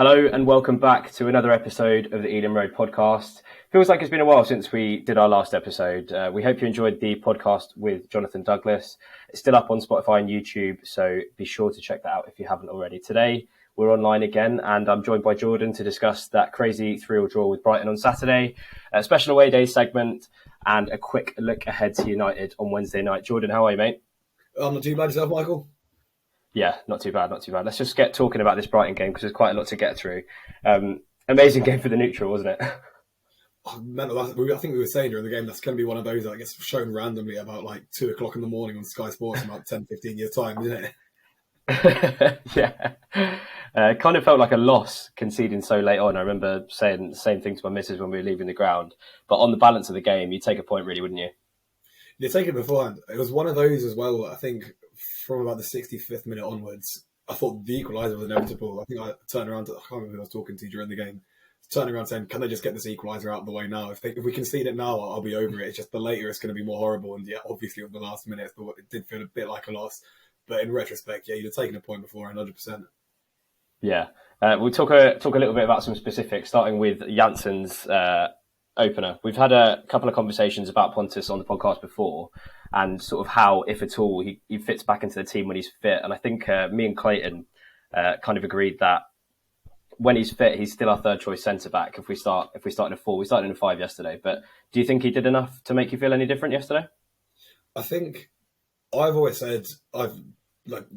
Hello and welcome back to another episode of the Ealing Road podcast. Feels like it's been a while since we did our last episode. We hope you enjoyed the podcast with Jonathan Douglas. It's still up on Spotify and YouTube, so be sure to check that out if you haven't already. Today, we're online again, and I'm joined by Jordan to discuss that crazy 3-3 draw with Brighton on Saturday, a special away day segment, and a quick look ahead to United on Wednesday night. Jordan, how are you, mate? I'm not too bad. Yourself, Michael? Yeah, not too bad. Let's just get talking about this Brighton game because there's quite a lot to get through. Amazing game for the neutral, wasn't it? I think we were saying during the game that's going to be one of those that gets shown randomly about like 2 o'clock in the morning on Sky Sports in about 10, 15 years' time, isn't it? Yeah. It kind of felt like a loss conceding so late on. I remember saying the same thing to my missus when we were leaving the ground. But on the balance of the game, you'd take a point really, wouldn't you? You'd take it beforehand. It was one of those as well, I think, from about the 65th minute onwards. I thought the equaliser was inevitable. I think I turned around I can't remember who I was talking to during the game. Turning around saying, can they just get this equaliser out of the way now? If we concede it now, I'll be over it. It's just the later it's going to be more horrible. And yeah, obviously with the last minute, it did feel a bit like a loss. But in retrospect, yeah, you'd have taken a point before, 100%. Yeah. We'll talk a little bit about some specifics, starting with Janssen's opener. We've had a couple of conversations about Pontus on the podcast before and sort of how, if at all, he fits back into the team when he's fit. And I think me and Clayton kind of agreed that when he's fit, he's still our third choice centre back. If we start in a 4, we started in a 5 yesterday. But do you think he did enough to make you feel any different yesterday? I think I've always said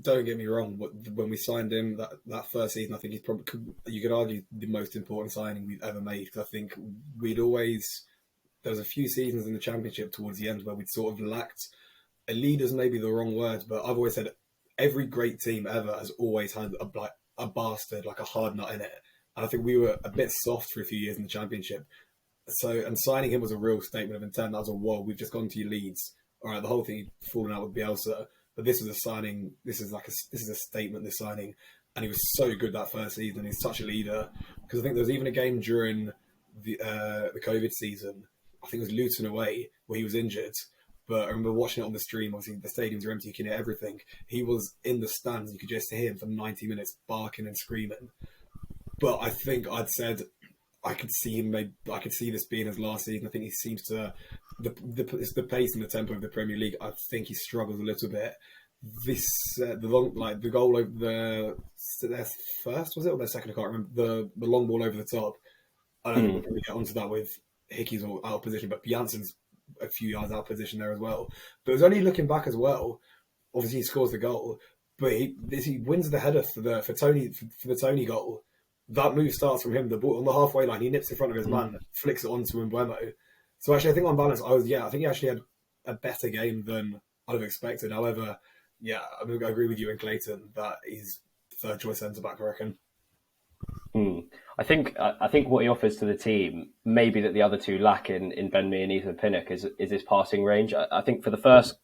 don't get me wrong. When we signed him that first season, I think he's probably, you could argue, the most important signing we've ever made. Because I think there was a few seasons in the Championship towards the end where we'd sort of lacked a leader's maybe the wrong word, but I've always said every great team ever has always had a bastard, like a hard nut in it. And I think we were a bit soft for a few years in the Championship. And signing him was a real statement of intent. That was whoa, we've just gone to your Leeds. All right, the whole thing had fallen out with Bielsa. But this is a signing. This is a statement, this signing. And he was so good that first season. He's such a leader. Because I think there was even a game during the COVID season, I think it was Luton away, where he was injured. But I remember watching it on the stream. Obviously, the stadiums are empty. You can hear everything. He was in the stands. You could just hear him for 90 minutes barking and screaming. But I think I'd said I could see this being his last season. I think he seems to the pace and the tempo of the Premier League. I think he struggles a little bit. The goal over their first, was it, or their second? I can't remember. The long ball over the top. I don't think we'll probably get onto that with Hickey's all out of position, but Janssen's a few yards out of position there as well. But it was only looking back as well. Obviously, he scores the goal, but he wins the header for the Tony goal. That move starts from him. The ball on the halfway line, he nips in front of his man, flicks it onto Mbeumo. So actually, I think on balance, I think he actually had a better game than I'd have expected. However, yeah, I agree with you and Clayton that he's third choice centre back, I reckon. I think what he offers to the team, maybe that the other two lack in Ben Mee and Ethan Pinnock, is his passing range. I think for the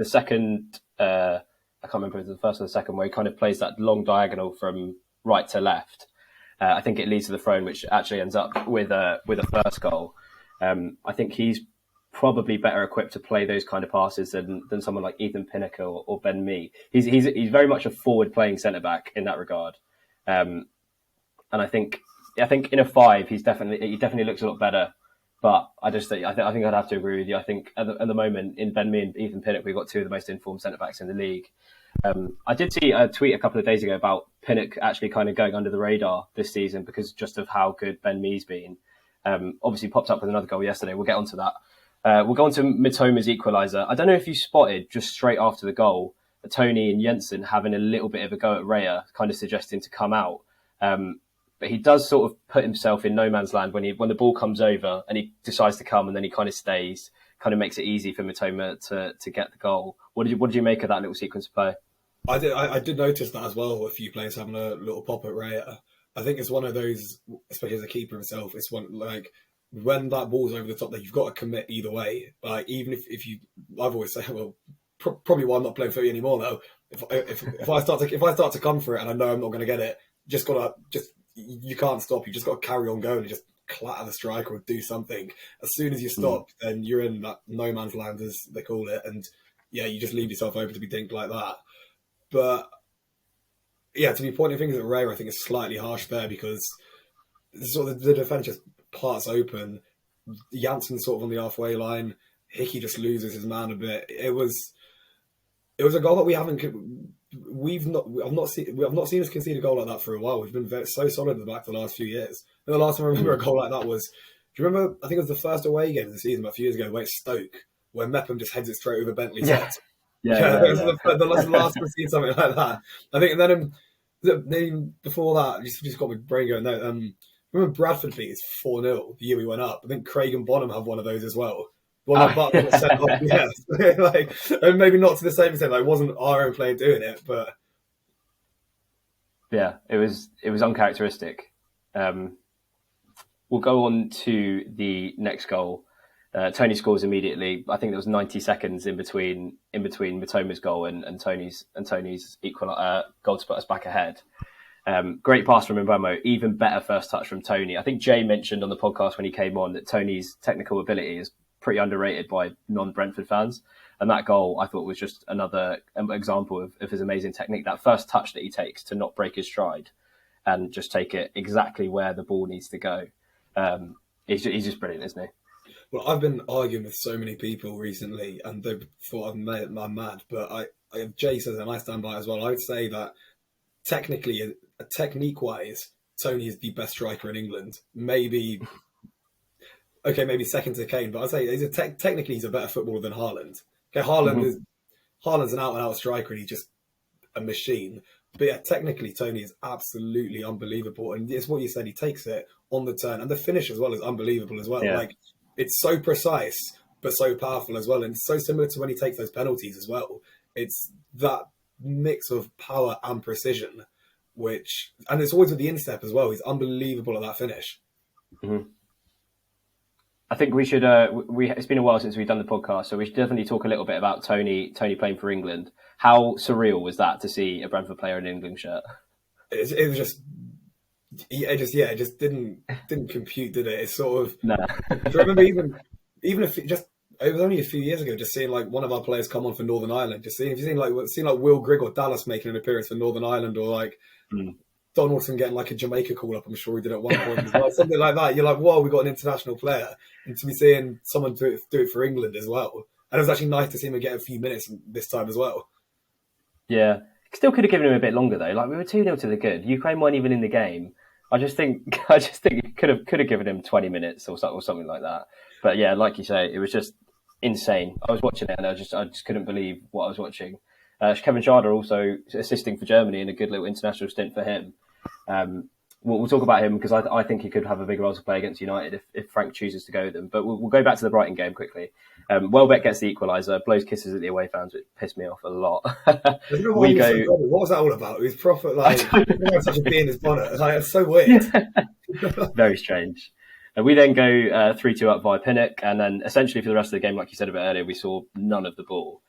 second, I can't remember if it was the first or the second, where he kind of plays that long diagonal from right to left. I think it leads to the throw-in, which actually ends up with a first goal. I think he's probably better equipped to play those kind of passes than someone like Ethan Pinnock or Ben Mee. He's very much a forward playing centre back in that regard. And I think in a 5 he definitely looks a lot better. But I think I'd have to agree with you. I think at the moment in Ben Mee and Ethan Pinnock, we've got 2 of the most informed centre backs in the league. I did see a tweet a couple of days ago about Pinnock actually kind of going under the radar this season because just of how good Ben Mee's been. Obviously popped up with another goal yesterday. We'll get onto that. We'll go on to Mitoma's equaliser. I don't know if you spotted just straight after the goal, Tony and Jensen having a little bit of a go at Raya, kind of suggesting to come out. But he does sort of put himself in no man's land when the ball comes over and he decides to come and then he kind of stays, kind of makes it easy for Mitoma to get the goal. What did you make of that little sequence of play? I did notice that as well. A few players having a little pop at Raya. I think it's one of those, especially as a keeper himself. It's one like when that ball's over the top, that you've got to commit either way. Like even if you, I've always said, well, probably why I'm not playing footy anymore though. If I start to come for it and I know I'm not going to get it, you can't stop. You just got to carry on going and just clatter the striker or do something. As soon as you stop, then you're in that no man's land, as they call it, and yeah, you just leave yourself open to be dinked like that. But yeah, to be pointing fingers at Ray, I think is slightly harsh there because sort of the defence just parts open. Janssen sort of on the halfway line. Hickey just loses his man a bit. It was a goal that I've not seen us concede a goal like that for a while. We've been so solid in the back the last few years. And the last time I remember a goal like that was, do you remember? I think it was the first away game of the season about a few years ago, where it's Stoke, where Mepham just heads it straight over Bentley's head. The last time I've seen something like that. I think, and then before that, just got my brain going. No, remember Bradford beat us 4-0 the year we went up. I think Craig and Bonham have one of those as well. One that Butler was sent off, yeah. Like, and maybe not to the same extent. Like, it wasn't our own player doing it, but yeah, it was uncharacteristic. We'll go on to the next goal. Tony scores immediately. I think there was 90 seconds in between Mitoma's goal and Tony's equal goal to put us back ahead. Great pass from Mbeumo, even better first touch from Tony. I think Jay mentioned on the podcast when he came on that Tony's technical ability is pretty underrated by non-Brentford fans. And that goal, I thought, was just another example of his amazing technique. That first touch that he takes to not break his stride and just take it exactly where the ball needs to go. He's just brilliant, isn't he? Well, I've been arguing with so many people recently, and they thought I'm mad. But Jay says, and I stand by it as well. I would say that technically, technique-wise, Tony is the best striker in England. Maybe second to Kane, but I'd say technically he's a better footballer than Haaland. Okay, Haaland's an out-and-out striker, and he's just a machine. But yeah, technically, Tony is absolutely unbelievable. And it's what you said, he takes it on the turn. And the finish as well is unbelievable as well. Yeah. Like, it's so precise, but so powerful as well. And it's so similar to when he takes those penalties as well. It's that mix of power and precision, and it's always with the instep as well. He's unbelievable at that finish. Mm-hmm. I think we should. It's been a while since we've done the podcast, so we should definitely talk a little bit about Tony playing for England. How surreal was that to see a Brentford player in an England shirt? It was just, it just didn't compute, did it? It's sort of. No. Do you remember even if it was only a few years ago, just seeing like one of our players come on for Northern Ireland, if you've seen like Will Grigg or Dallas making an appearance for Northern Ireland, or like. Donaldson getting like a Jamaica call up, I'm sure he did at one point as well. Something like that. You're like, whoa, we got an international player. And to be seeing someone do it for England as well. And it was actually nice to see him get a few minutes this time as well. Yeah. Still could have given him a bit longer though. Like, we were 2-0 to the good. Ukraine weren't even in the game. I just think could have given him 20 minutes or something like that. But yeah, like you say, it was just insane. I was watching it and I just couldn't believe what I was watching. Kevin Schade also assisting for Germany in a good little international stint for him. We'll talk about him because I think he could have a big role to play against United if Frank chooses to go with them. But we'll go back to the Brighton game quickly. Welbeck gets the equaliser, blows kisses at the away fans, which pissed me off a lot. What was that all about? It was proper, like, such a bee in his bonnet. Like, it's so weird. Very strange. We then go 3-2 up via Pinnock, and then essentially for the rest of the game, like you said a bit earlier, we saw none of the ball.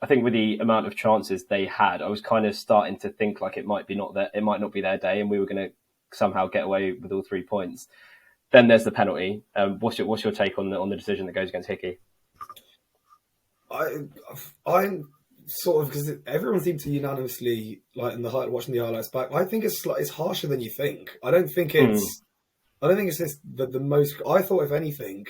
I think with the amount of chances they had, I was kind of starting to think like it might not be their day, and we were going to somehow get away with all 3 points. Then there's the penalty. What's your take on the decision that goes against Hickey? I'm sort of, because everyone seemed to unanimously, like watching the highlights back. I think it's harsher than you think. I don't think it's just the most. I thought, if anything,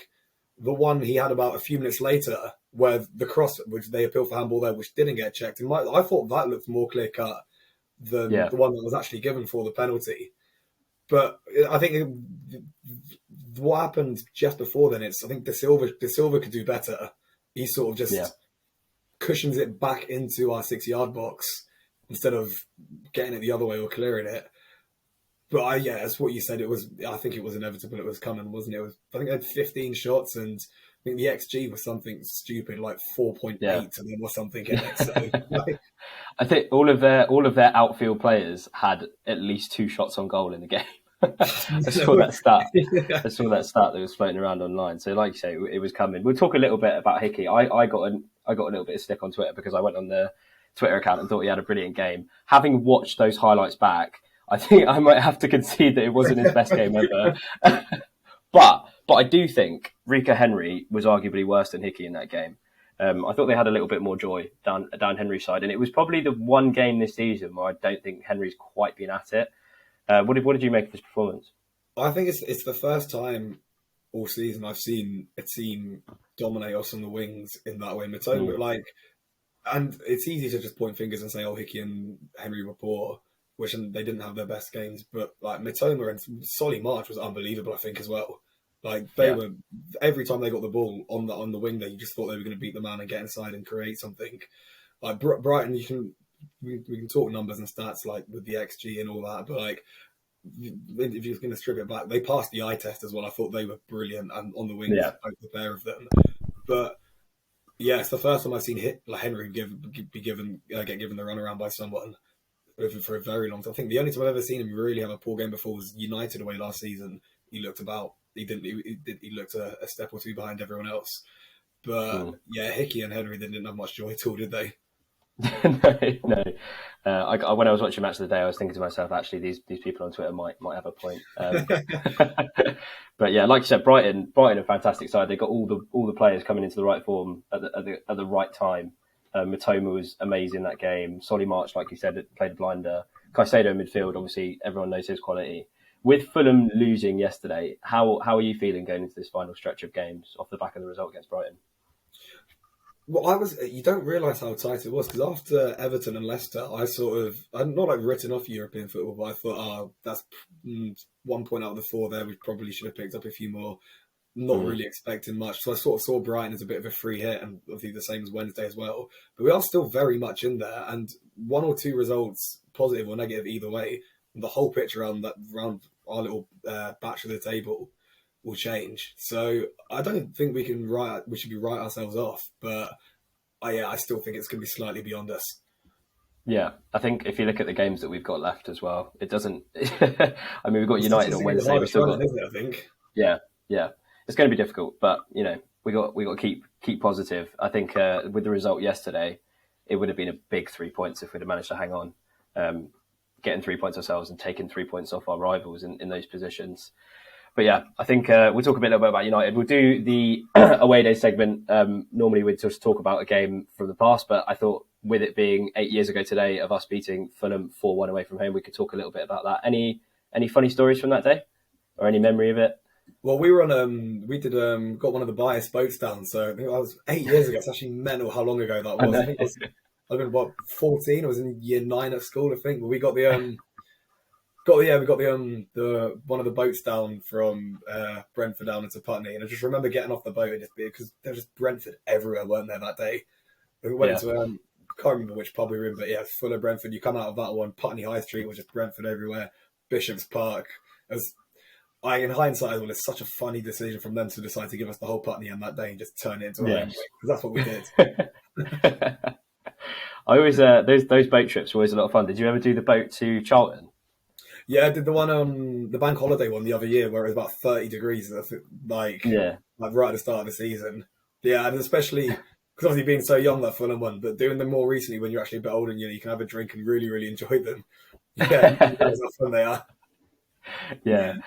the one he had about a few minutes later, where the cross, which they appealed for handball there, which didn't get checked, I thought that looked more clear cut than the one that was actually given for the penalty. But I think what happened just before then, I think De Silva could do better. He sort of just cushions it back into our 6-yard box instead of getting it the other way or clearing it. But as what you said, I think it was inevitable. It was coming, wasn't it? I think they had 15 shots, and I think the XG was something stupid, like 4.8 to them or something in it. So, I think all of their outfield players had at least 2 shots on goal in the game. I saw that stat. I saw that stat that was floating around online. So, like you say, it was coming. We'll talk a little bit about Hickey. I got a little bit of stick on Twitter because I went on the Twitter account and thought he had a brilliant game. Having watched those highlights back, I think I might have to concede that it wasn't his best game ever. But I do think Rika Henry was arguably worse than Hickey in that game. I thought they had a little bit more joy down Henry's side, and it was probably the one game this season where I don't think Henry's quite been at it. What did you make of his performance? I think it's the first time all season I've seen a team dominate us on the wings in that way. Matoma, and it's easy to just point fingers and say, "Oh, Hickey and Henry were poor," which they didn't have their best games. But like Matoma and Solly March was unbelievable, I think, as well. Like they were every time they got the ball on the wing, there you just thought they were going to beat the man and get inside and create something. Like Brighton, we can talk numbers and stats like with the XG and all that, but like if you're going to strip it back, they passed the eye test as well. I thought they were brilliant and on the wings, both the pair of them. But yeah, it's the first time I've seen Henry get given the run around by someone for a very long time. I think the only time I've ever seen him really have a poor game before was United away last season. He looked about. He didn't. He looked a step or two behind everyone else. But yeah, Hickey and Henry, they didn't have much joy at all, did they? No. When I was watching Match of the Day, I was thinking to myself, actually, these people on Twitter might have a point. But yeah, like you said, Brighton, a fantastic side. They got all the players coming into the right form at the right time. Matoma was amazing that game. Solly March, like you said, played a blinder. Caicedo midfield, obviously, everyone knows his quality. With Fulham losing yesterday, how are you feeling going into this final stretch of games off the back of the result against Brighton? Well, you don't realise how tight it was because after Everton and Leicester, I'm not like written off European football, but I thought, that's 1 point out of the 4 there. We probably should have picked up a few more. Not really expecting much. So I sort of saw Brighton as a bit of a free hit, and I think the same as Wednesday as well. But we are still very much in there, and 1 or 2 results, positive or negative either way, the whole picture around our little batch of the table will change. So I don't think we should be write ourselves off, but I still think it's going to be slightly beyond us. Yeah, I think if you look at the games that we've got left as well, it doesn't. I mean, we've got United on Wednesday. We've still got, isn't it, I think. Yeah, it's going to be difficult, but we got to keep positive. I think with the result yesterday, it would have been a big 3 points if we'd have managed to hang on, getting 3 points ourselves and taking 3 points off our rivals in those positions. But yeah, I think we'll talk a bit about United. We'll do the away day segment. Normally we'd just talk about a game from the past, but I thought with it being 8 years ago today of us beating Fulham 4-1 away from home, we could talk a little bit about that. Any funny stories from that day or any memory of it? Well, we were on got one of the bias boats down. So I think I was 8 years ago. It's actually mental how long ago that was. I think I've been 14. I was in year 9 at school, I think. But we got the one of the boats down from Brentford down into Putney, and I just remember getting off the boat and just because there was just Brentford everywhere, weren't there that day? We went to can't remember which pub we were in, but yeah, full of Brentford. You come out of that one, Putney High Street was just Brentford everywhere. Bishop's Park. In hindsight, it's such a funny decision from them to decide to give us the whole Putney end that day and just turn it into a home because that's what we did. I always those boat trips were always a lot of fun. Did you ever do the boat to Charlton? Yeah, I did the one on the bank holiday one the other year where it was about 30 degrees, like right at the start of the season. Yeah, and especially because obviously being so young, that Fulham one, but doing them more recently when you're actually a bit older and you can have a drink and really, really enjoy them. Yeah, that's how fun they are. Yeah,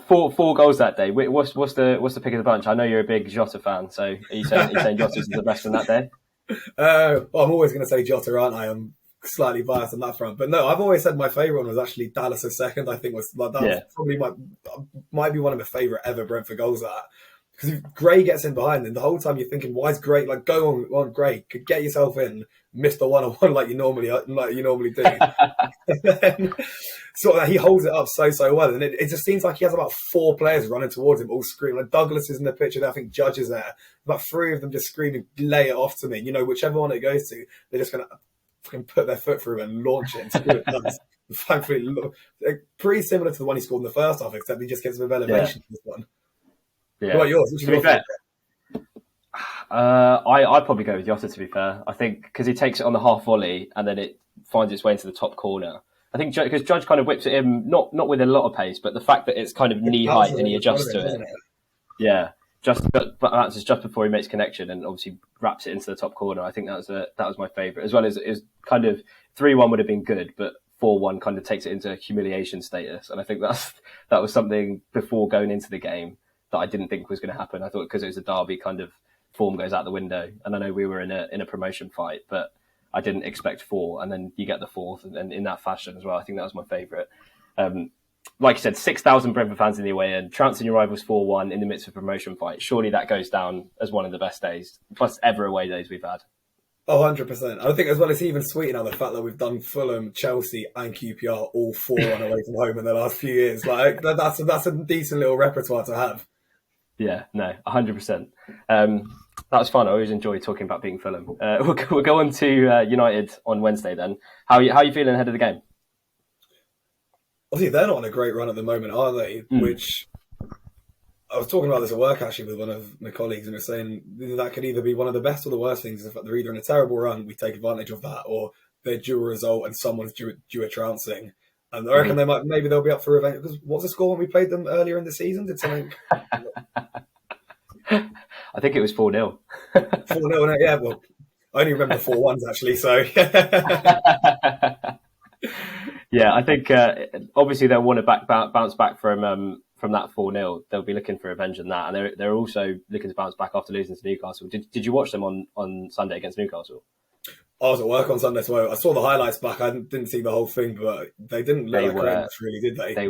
4 goals that day. What's the pick of the bunch? I know you're a big Jota fan, so are you saying Jota's the best from that day? Well, I'm always going to say Jota, aren't I? I'm slightly biased on that front, but no, I've always said my favourite one was actually Dallas' second. I think was probably might be one of my favourite ever Brentford goals. That because if Gray gets in behind, and the whole time you're thinking, why is Gray go on Gray? Could get yourself in, miss the 1-on-1 like you normally do. Then, sort of he holds it up so well, and it just seems like he has about 4 players running towards him, all screaming. Like Douglas is in the picture there, I think Judge is there. About 3 of them just screaming, lay it off to me. Whichever one it goes to, they're just going to fucking put their foot through and launch it and see what it does. Thankfully, pretty similar to the one he scored in the first half, except he just gets a bit of elevation to this one. Yeah. What about yours? To be fair, I'd probably go with Jota, to be fair. I think because he takes it on the half volley and then it finds its way into the top corner. I think because Judge kind of whips it in, not with a lot of pace, but the fact that it's kind of knee height and he adjusts to it. Yeah. But that's just before he makes connection and obviously wraps it into the top corner. I think that was my favourite, as well as it was kind of 3-1 would have been good, but 4-1 kind of takes it into humiliation status. And I think that was something before going into the game that I didn't think was going to happen. I thought because it was a derby, kind of form goes out the window. And I know we were in a promotion fight, but I didn't expect 4, and then you get the 4th, and in that fashion as well. I think that was my favourite. Like you said, 6,000 Brentford fans in the away end, trouncing your rivals 4-1 in the midst of a promotion fight. Surely that goes down as one of the best days, plus ever away days we've had. Oh, 100%. I think as well, it's even sweeter now the fact that we've done Fulham, Chelsea and QPR all 4-1 away from home in the last few years. Like that's a decent little repertoire to have. Yeah, no, 100%. That was fun. I always enjoy talking about beating Fulham. We'll go on to United on Wednesday then. How are you feeling ahead of the game? Obviously, they're not on a great run at the moment, are they? Which I was talking about this at work actually with one of my colleagues, and they're saying that could either be one of the best or the worst things. Is that they're either in a terrible run, we take advantage of that, or they're due a result and someone's due a trouncing. And I reckon maybe they'll be up for revenge. Because what's the score when we played them earlier in the season? Did something? I think it was 4-0. 4-0, yeah. Well, I only remember 4-1s actually. So. Yeah, I think obviously they'll want to bounce back from that 4-0. They'll be looking for revenge on that, and they're also looking to bounce back after losing to Newcastle. Did you watch them on Sunday against Newcastle? I was at work on Sunday, so I saw the highlights back. I didn't see the whole thing, but they didn't look like great, really, did they? They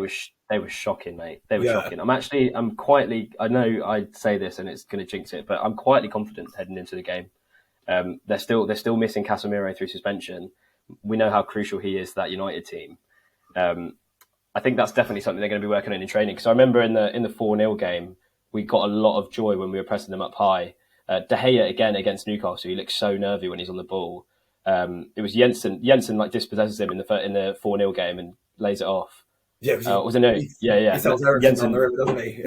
were shocking, mate. They were shocking. I'm quietly. I know I'd say this, and it's going to jinx it, but I'm quietly confident heading into the game. They're still missing Casemiro through suspension. We know how crucial he is to that United team. I think that's definitely something they're going to be working on in training. Because I remember in the 4-0 game, we got a lot of joy when we were pressing them up high. De Gea again against Newcastle. He looks so nervy when he's on the ball. It was Jensen like dispossesses him in the 4-0 game and lays it off. Yeah, was it no? Yeah. He sells Jensen on the river, doesn't he?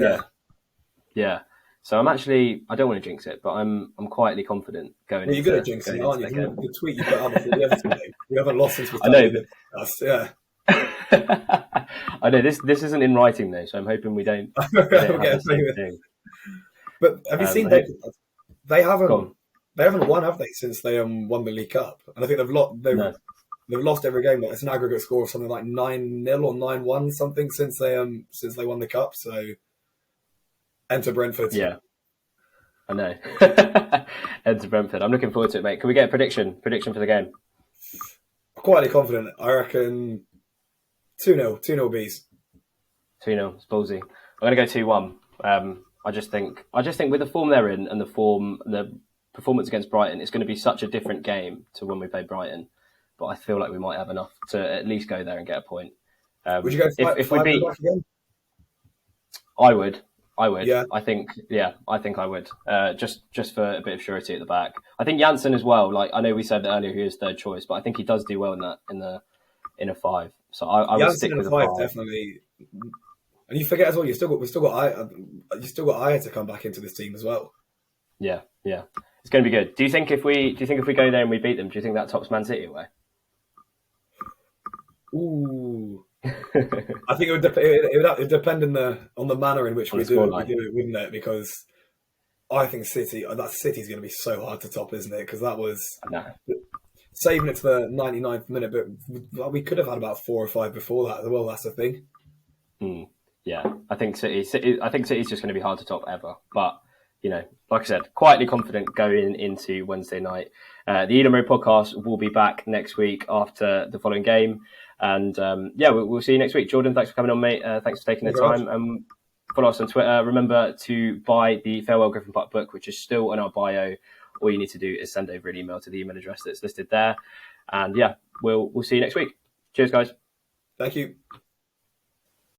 Yeah. So I don't want to jinx it, but I'm quietly confident going. Well, you're good at jinxing, aren't you? The tweet you put out before the Everton game. We haven't lost since we started. Yeah. I know this isn't in writing though, so I'm hoping we don't. But have you seen they haven't won, have they, since they won the League Cup? And I think they've lost every game. It's an aggregate score of something like 9-0 or 9-1 something since they won the Cup. So enter Brentford. Yeah, I know. Enter Brentford. I'm looking forward to it, mate. Can we get a prediction for the game? Quietly confident. I reckon 2-0 bees. 2-0. It's ballsy. I'm going to go 2-1. I just think with the form they're in and the performance against Brighton, it's going to be such a different game to when we played Brighton. But I feel like we might have enough to at least go there and get a point. Would you go if we beat again? I would. Yeah. I think I would. Just for a bit of surety at the back. I think Janssen as well. Like I know we said earlier he was third choice, but I think he does do well in a 5. So I would stick with a 5 definitely. And you forget as well, you've still got Aya to come back into this team as well. Yeah. It's going to be good. Do you think if we go there and we beat them, do you think that tops Man City away? Ooh. I think it would depend on the manner in which we do it, wouldn't it? Because I think City's going to be so hard to top, isn't it? Because that was saving it to the 99th minute, but we could have had about 4 or 5 before that as well. That's the thing. Yeah, I think City's just going to be hard to top ever. But like I said, quietly confident going into Wednesday night. The Eden Road podcast will be back next week after the following game. And we'll see you next week. Jordan, thanks for coming on, mate. Thanks for taking the time. Follow us on Twitter. Remember to buy the Farewell Griffin Park book, which is still in our bio. All you need to do is send over an email to the email address that's listed there. And we'll see you next week. Cheers, guys. Thank you.